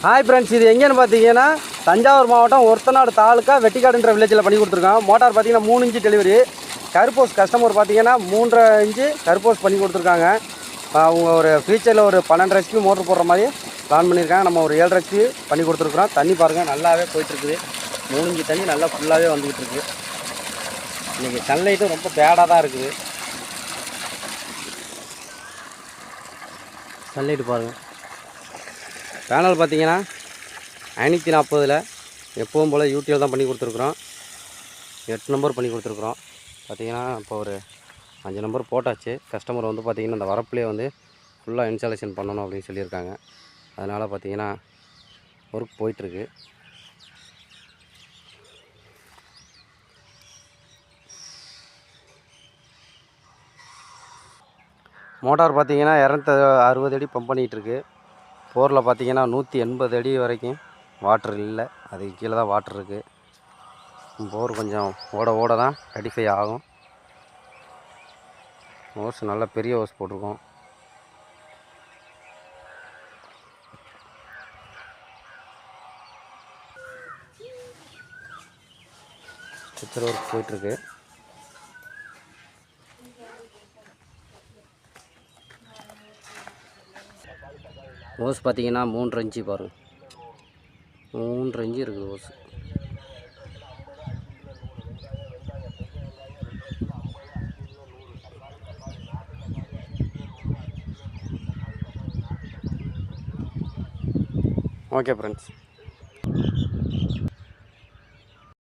Hi friends, இது எங்கேன்னு பார்த்தீங்கன்னா தஞ்சாவூர் மாவட்டம் ஒரத்தநாடு தாலுக்கா வெட்டிக்காடுன்ற வில்லேஜில் பண்ணி கொடுத்துருக்கோம். மோட்டார் பார்த்தீங்கன்னா 3 இன்ச்சு டெலிவரி. கருப்போஸ் கஸ்டமர் பார்த்தீங்கன்னா 3.5 இன்ச்சு கருப்போஸ் பண்ணி கொடுத்துருக்காங்க. அவங்க ஒரு ஃபியூச்சரில் ஒரு 12 HP மோட்ரு போடுற மாதிரி பிளான் பண்ணியிருக்காங்க. நம்ம ஒரு 7 HP பண்ணி கொடுத்துருக்குறோம். தண்ணி பாருங்கள் நல்லாவே போயிட்டுருக்குது. 3 இன்ச்சு தண்ணி நல்லா ஃபுல்லாகவே வந்துக்கிட்டு இருக்குது. இன்றைக்கி சன்லைட்டும் ரொம்ப பேடாக தான் இருக்குது. சன்லைட்டு பாருங்கள். பேனல் பார்த்தீங்கன்னா 540 எப்பவும் போல் யூடியூப் தான் பண்ணி கொடுத்துருக்குறோம். 8 நம்பர் பண்ணி கொடுத்துருக்குறோம். பார்த்தீங்கன்னா இப்போ ஒரு 5 நம்பர் போட்டாச்சு. கஸ்டமர் வந்து பார்த்திங்கன்னா இந்த வரப்புலேயே வந்து ஃபுல்லாக இன்ஸ்டாலேஷன் பண்ணணும் அப்படின்னு சொல்லியிருக்காங்க. அதனால் பார்த்திங்கன்னா ஒர்க் போயிட்டுருக்கு. மோட்டார் பார்த்திங்கன்னா 260 அடி பம்ப் பண்ணிகிட்ருக்கு. போரில் பார்த்தீங்கன்னா 180 அடி வரைக்கும் வாட்ரு இல்லை, அதுக்கு கீழே தான் வாட்ரு இருக்குது. போர் கொஞ்சம் ஓட தான் ரெடிஃபை ஆகும். ஓஸ் நல்ல பெரிய ஓஸ் போட்டிருக்கோம். ஸ்ட்ரக்சர் ஒர்க் போயிட்டுருக்கு. ஓஸ் பார்த்தீங்கன்னா 3.5 இன்ச்சு பாருங்கள், 3.5 இன்ச்சு இருக்குது ஓஸ். Okay friends.